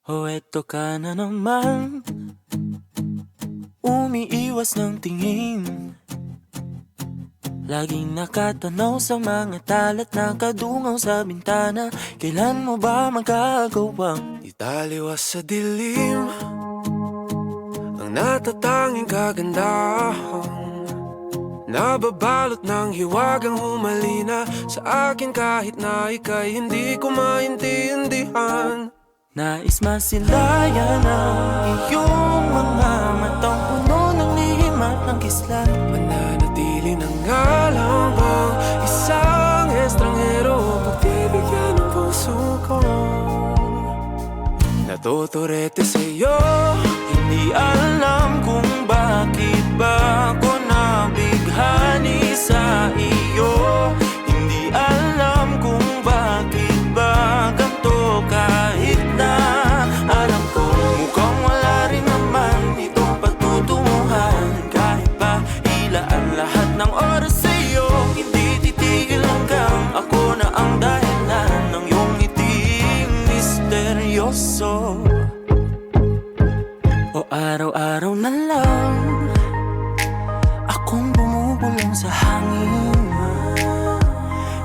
O eto ka na naman, umiiwas ng tingin. Laging nakatanaw sa mga talat, nakadungaw sa bintana. Kailan mo ba magagawang Italiwas sa dilim ang natatanging kagandahan, nababalot ng hiwagang humalina sa akin kahit na ika'y hindi ko maintindihan. nais masilayan ang iyong mga matang puno ng lihim at ng kislat? Mananatili na nga lang bang isang estranghero pagbibigyan ng puso ko? Natuturete sa'yo, Hindi alam kung bakit ba ako nabighani sa iyo. Hindi alam kung bakit ba ganito, kahit na alam ko mukhang wala rin naman itong patutunguhan. Kahit pa ilaan lahat ng oras sa iyo, hindi titigil hanggang ako na ang dahilan ng iyong ngiting misteryoso. O araw-araw na lang akong bumubulong sa hangin.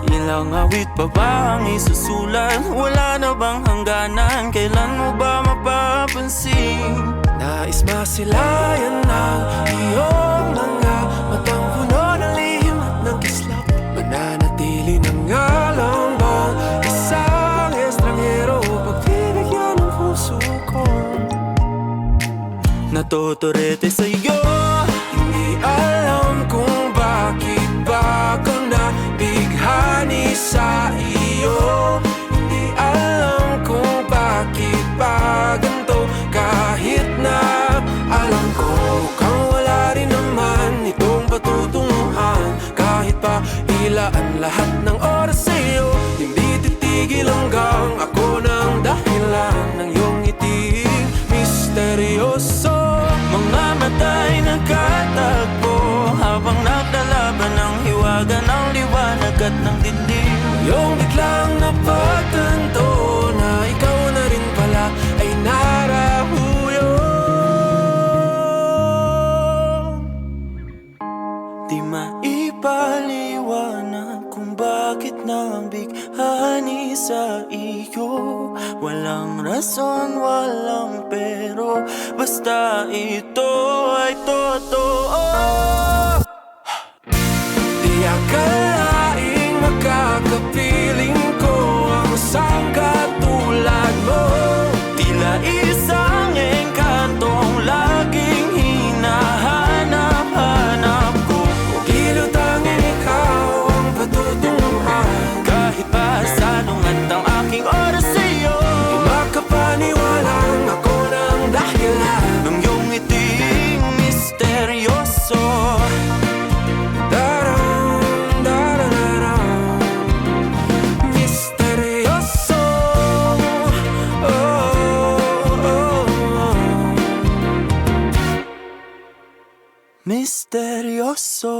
Ilang awit pa ba ang isusulat? Wala na bang hangganan? Kailan mo ba mapapansin? nais masilayan ng iyong mga matang puno ng lihim at ng kislap. Mananatili na nga lang bang isang estranghero pagbibigyan ng puso ko? Natuturete sa'yo, Hindi alam kung bakit ba ako nabighani sa iyo. Hindi alam kung bakit ba ganito, kahit na alam ko mukhang wala rin naman itong patutunguhan. Kahit pa ilaan lahat ng oras sa iyo, hindi titigil hanggang ako ng dahilan ng iyong ngiting misteryoso. mga mata'y nagkatagpo habang naglalaban ng hiwaga ng liwanag at ng dilim. Yung biglang napagtanto na ikaw na rin pala ay narahuyo. Di maipaliwanag kung bakit nabighani sa iyo. Walang rason, walang pero, basta ito ay totoo. Di akalaing makakapiling ko ang isang katulad mo. Tila isang engkantong laging hinahanap-hanap ko. Giliw tanging ikaw ang patutunguhan. Kahit pa salungat ang aking oras sa iyo, Di makapaniwalang ako ng dahilan ng iyong ngiting misteryoso. Daram, darararam, misteryoso. Oh, oh, oh. Misteryoso.